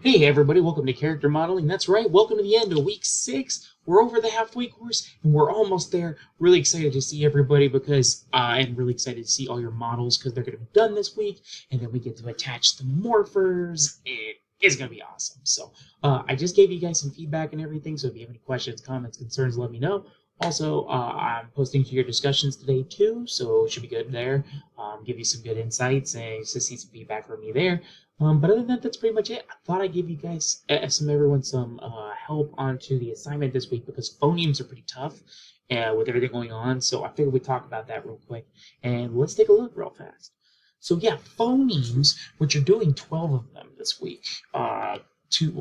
Hey everybody, welcome to Character Modeling. That's right, welcome to the end of week 6. We're over the halfway course and we're almost there. Really excited to see everybody because I'm really excited to see all your models because they're going to be done this week. And then we get to attach the morphers. It is going to be awesome. So I just gave you guys some feedback and everything. So if you have any questions, comments, concerns, let me know. Also, I'm posting to your discussions today too, so it should be good there. Give you some good insights and just see some feedback from me there. But other than that, that's pretty much it. I thought I'd give you guys, everyone, some help onto the assignment this week because phonemes are pretty tough with everything going on. So I figured we'd talk about that real quick. And let's take a look real fast. So yeah, phonemes, which you're doing 12 of them this week.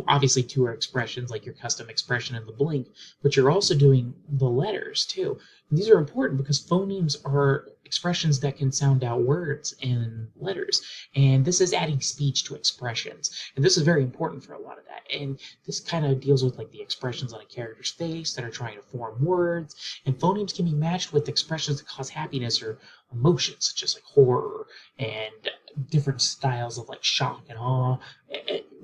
Obviously two are expressions like your custom expression and the blink, but you're also doing the letters too. And these are important because phonemes are expressions that can sound out words and letters. And this is adding speech to expressions. And this is very important for a lot of that. And this kind of deals with like the expressions on a character's face that are trying to form words. And phonemes can be matched with expressions that cause happiness or emotions, such as like horror and different styles of like shock and awe.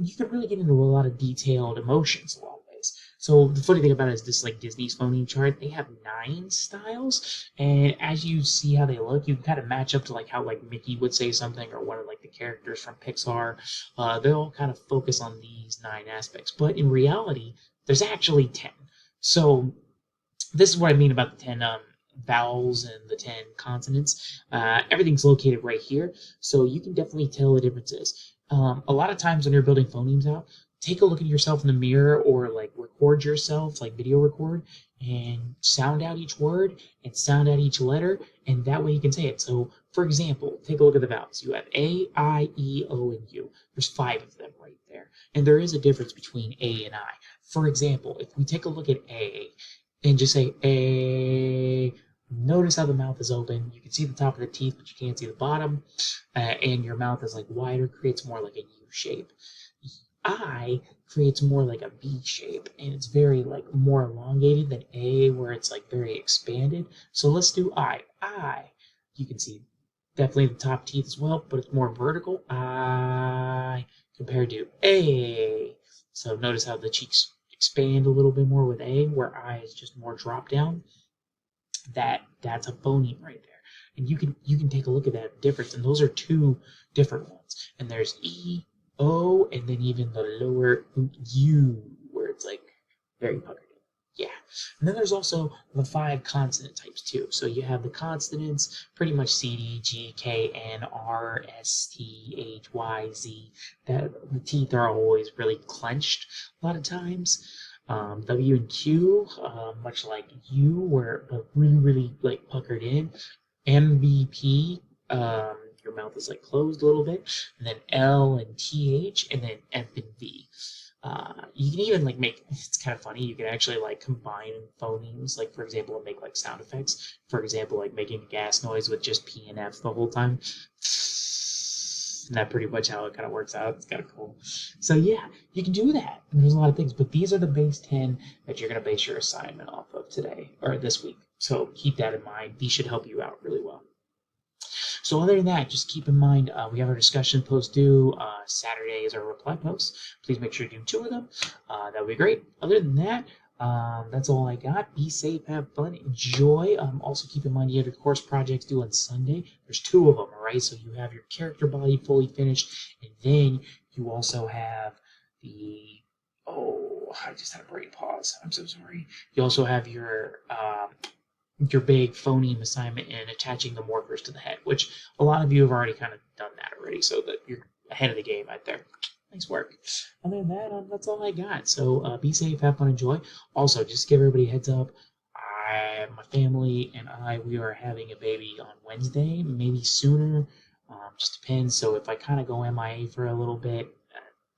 You can really get into a lot of detailed emotions along ways. So the funny thing about it is this like Disney's phoneme chart, they have 9 styles, and as you see how they look, you can kind of match up to like how like Mickey would say something or one of like the characters from Pixar. They all kind of focus on these 9 aspects, but in reality, there's actually 10. So this is what I mean about the 10 vowels and the 10 consonants. Everything's located right here, so you can definitely tell the differences. A lot of times when you're building phonemes out, take a look at yourself in the mirror or like record yourself, like video record, and sound out each word and sound out each letter, and that way you can say it. So, for example, take a look at the vowels. You have A, I, E, O, and U. There's 5 of them right there, and there is a difference between A and I. For example, if we take a look at A and just say A, notice how the mouth is open. You can see the top of the teeth, but you can't see the bottom. And your mouth is like wider, creates more like a U shape. I creates more like a B shape, and it's very like more elongated than A, where it's like very expanded. So let's do I. I. You can see definitely the top teeth as well, but it's more vertical. I compared to A. So notice how the cheeks expand a little bit more with A, where I is just more drop down. That's a phoneme right there, and you can take a look at that difference, and those are 2 different ones. And there's E, O, and then even the lower U, where it's like very puckered in. Yeah. And then there's also the 5 consonant types too. So you have the consonants, pretty much C, D, G, K, N, R, S, T, H, Y, Z. That the teeth are always really clenched a lot of times. W and Q, much like U, where really, really like puckered in. MVP, your mouth is like closed a little bit, and then L and TH, and then F and V. You can even like make, it's kind of funny, you can actually like combine phonemes, like for example, make like sound effects. For example, like making a gas noise with just P and F the whole time. And that's pretty much how it kind of works out. It's kind of cool. So yeah, you can do that. And there's a lot of things, but these are the base 10 that you're going to base your assignment off of today or this week. So keep that in mind. These should help you out really well. So other than that, just keep in mind we have our discussion post due. Saturday is our reply post. Please make sure you do 2 of them. That would be great. Other than that, that's all I got. Be safe, have fun, enjoy. Also keep in mind you have your course projects due on Sunday. There's 2 of them, all right? So you have your character body fully finished, and then you also have the I just had a brain pause. I'm so sorry. You also have your big phoneme assignment and attaching the morphers to the head, which a lot of you have already kind of done that already, so that you're ahead of the game right there. Nice work. Other than that, that's all I got. So be safe, have fun, enjoy. Also, just give everybody a heads up. My family and we are having a baby on Wednesday, maybe sooner. Just depends. So if I kind of go MIA for a little bit,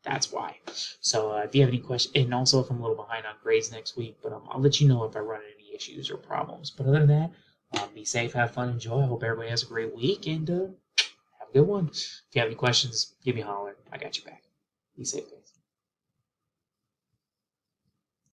that's why. So if you have any questions, and also if I'm a little behind on grades next week, but I'll let you know if I run into any issues or problems. But other than that, be safe, have fun, enjoy. I hope everybody has a great week, and have a good one. If you have any questions, give me a holler. I got your back. Be safe, guys.